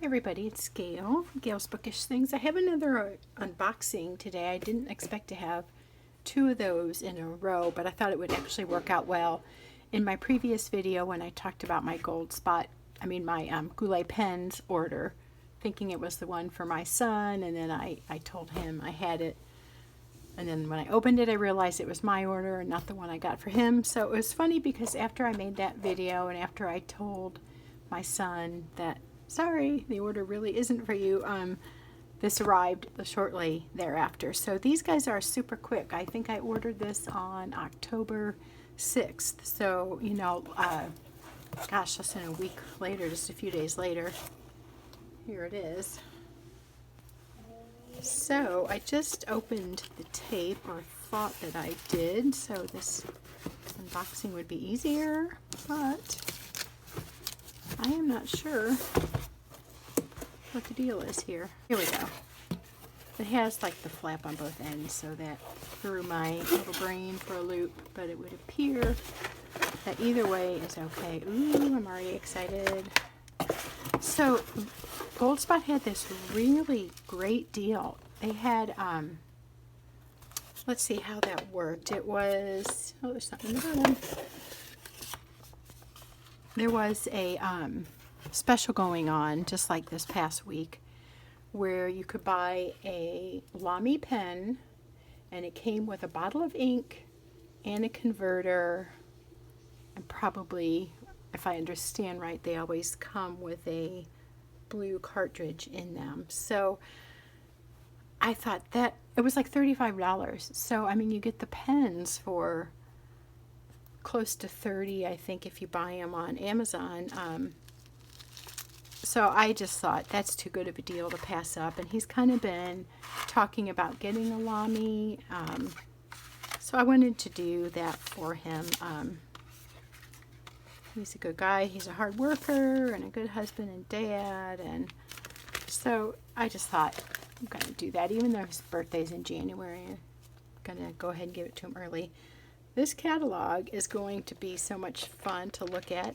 Hey everybody, it's Gail, Gail's Bookish Things. I have another unboxing today. I didn't expect to have two of those in a row, but I thought it would actually work out well. In my previous video when I talked about my Goldspot, my Goldspot Pens order, thinking it was the one for my son, and then I told him I had it. And then when I opened it, I realized it was my order and not the one I got for him. So it was funny because after I made that video and after I told my son that, sorry, the order really isn't for you, this arrived shortly thereafter. So these guys are super quick. I think I ordered this on October 6th. So, gosh, less than a week later, just a few days later. Here it is. So I just opened the tape, or thought that I did, so this unboxing would be easier, but I am not sure what the deal is here. Here we go. It has like the flap on both ends, so that threw my little brain for a loop, but it would appear that either way is okay. Ooh, I'm already excited. So Goldspot had this really great deal. They had, let's see how that worked. It was, oh, there's something in the bottom. There was a special going on just like this past week where you could buy a Lamy pen and it came with a bottle of ink and a converter, and probably, if I understand right, they always come with a blue cartridge in them. So I thought that it was like $35. So you get the pens for close to $30, I think, if you buy them on Amazon. So I just thought that's too good of a deal to pass up, and he's kind of been talking about getting a Lamy, so I wanted to do that for him. He's a good guy, he's a hard worker and a good husband and dad, and so I just thought I'm going to do that, even though his birthday's in January. I'm going to go ahead and give it to him early. This catalog is going to be so much fun to look at.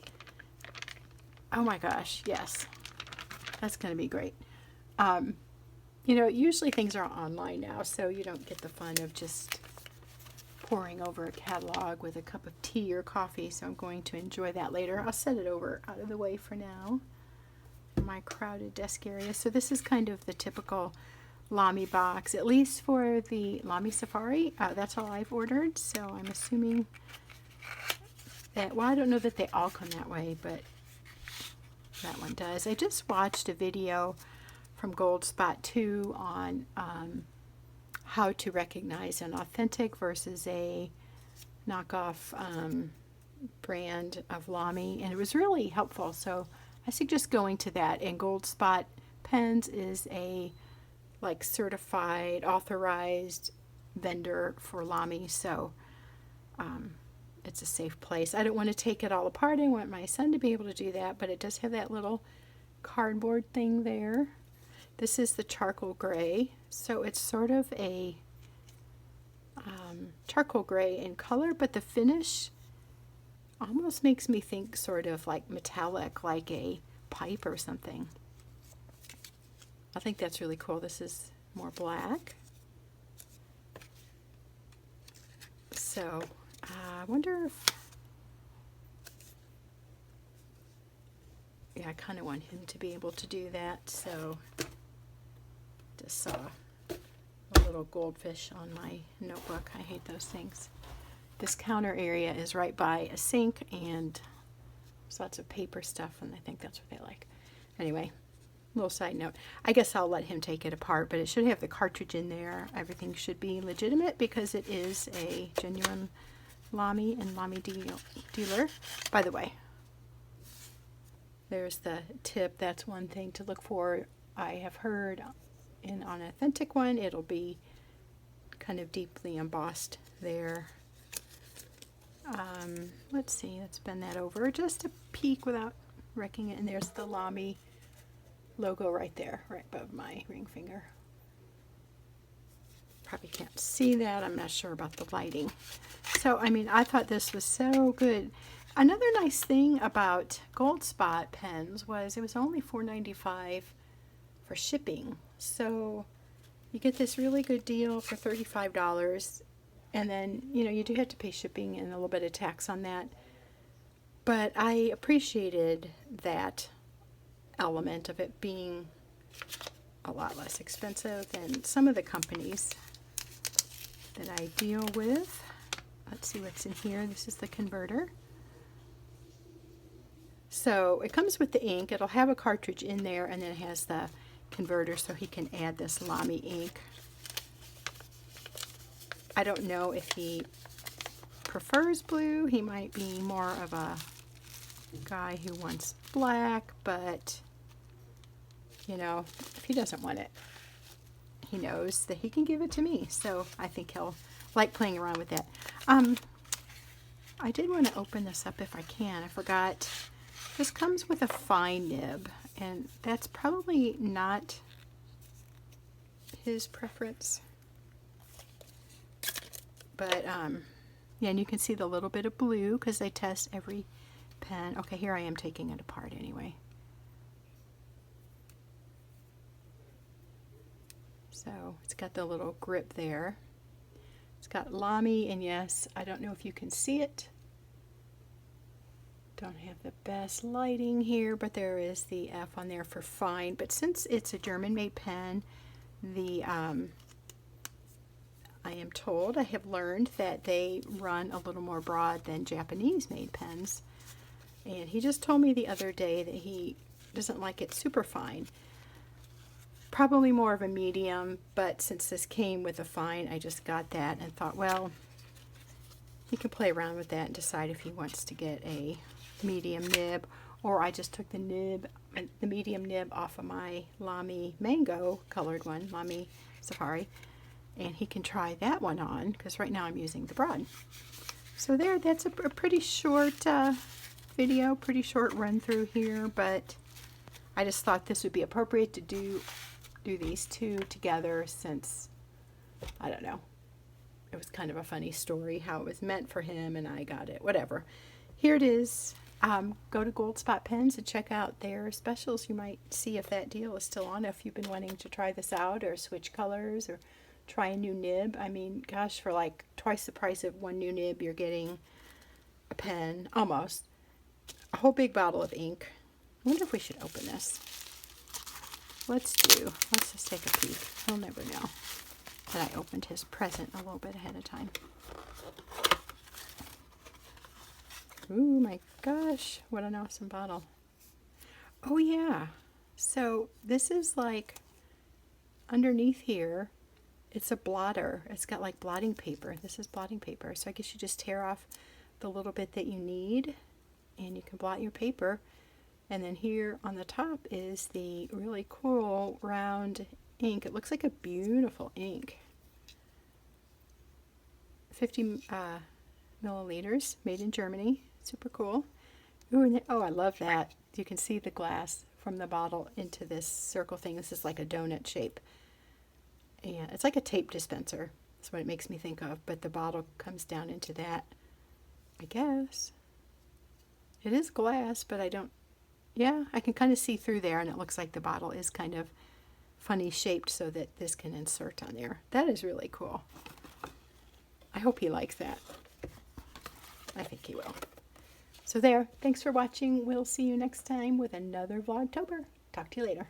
Oh my gosh, yes. That's going to be great. Usually things are online now, so you don't get the fun of just pouring over a catalog with a cup of tea or coffee, so I'm going to enjoy that later. I'll set it over out of the way for now in my crowded desk area. So this is kind of the typical Lamy box, at least for the Lamy Safari. That's all I've ordered, so I'm assuming that, well, I don't know that they all come that way, but that one does. I just watched a video from Goldspot 2 on how to recognize an authentic versus a knockoff brand of Lamy, and it was really helpful, so I suggest going to that. And Goldspot Pens is a certified, authorized vendor for Lamy, so it's a safe place. I don't want to take it all apart. I want my son to be able to do that, but it does have that little cardboard thing there. This is the charcoal gray, so it's sort of a charcoal gray in color, but the finish almost makes me think sort of like metallic, like a pipe or something. I think that's really cool. This is more black. So I wonder if, yeah, I kind of want him to be able to do that. So just saw a little goldfish on my notebook. I hate those things. This counter area is right by a sink, and there's lots of paper stuff, and I think that's what they like. Anyway, little side note. I guess I'll let him take it apart, but it should have the cartridge in there. Everything should be legitimate because it is a genuine Lamy and Lamy dealer. By the way, there's the tip. That's one thing to look for. I have heard on an authentic one, it'll be kind of deeply embossed there. Let's see, let's bend that over just a peek without wrecking it. And there's the Lamy logo right there, right above my ring finger. Probably can't see that. I'm not sure about the lighting. So, I thought this was so good. Another nice thing about Goldspot pens was it was only $4.95 for shipping. So you get this really good deal for $35, and then, you know, you do have to pay shipping and a little bit of tax on that. But I appreciated that element of it being a lot less expensive than some of the companies that I deal with. Let's see what's in here. This is the converter. So it comes with the ink. It'll have a cartridge in there, and then it has the converter so he can add this Lamy ink. I don't know if he prefers blue. He might be more of a guy who wants black, but you know, if he doesn't want it, he knows that he can give it to me. So I think he'll like playing around with that. I did want to open this up if I can. I forgot. This comes with a fine nib, and that's probably not his preference. But, yeah, and you can see the little bit of blue because they test every pen. Okay, here I am taking it apart anyway. So it's got the little grip there. It's got Lamy, and yes, I don't know if you can see it. Don't have the best lighting here, but there is the F on there for fine. But since it's a German-made pen, I am told, I have learned that they run a little more broad than Japanese-made pens. And he just told me the other day that he doesn't like it super fine. Probably more of a medium, but since this came with a fine, I just got that and thought, well, he can play around with that and decide if he wants to get a medium nib, or I just took the medium nib off of my Lamy Mango colored one, Lamy Safari, and he can try that one on, because right now I'm using the broad. So there, that's a pretty short video, pretty short run through here, but I just thought this would be appropriate to do these two together, since, I don't know, it was kind of a funny story how it was meant for him and I got it, whatever. Here it is. Go to Goldspot Pens and check out their specials. You might see if that deal is still on, if you've been wanting to try this out or switch colors or try a new nib. I mean, gosh, for like twice the price of one new nib, you're getting a pen, almost. A whole big bottle of ink. I wonder if we should open this. Let's just take a peek. He'll never know that I opened his present a little bit ahead of time. Ooh, my gosh, what an awesome bottle. Oh yeah, so this is like, underneath here, it's a blotter. It's got like blotting paper. This is blotting paper. So I guess you just tear off the little bit that you need and you can blot your paper. And then here on the top is the really cool round ink. It looks like a beautiful ink. 50 milliliters, made in Germany. Super cool. Ooh, and then, oh, I love that. You can see the glass from the bottle into this circle thing. This is like a donut shape. And it's like a tape dispenser. That's what it makes me think of. But the bottle comes down into that, I guess. It is glass, but I don't, yeah, I can kind of see through there, and it looks like the bottle is kind of funny shaped so that this can insert on there. That is really cool. I hope he likes that. I think he will. So there, thanks for watching. We'll see you next time with another Vlogtober. Talk to you later.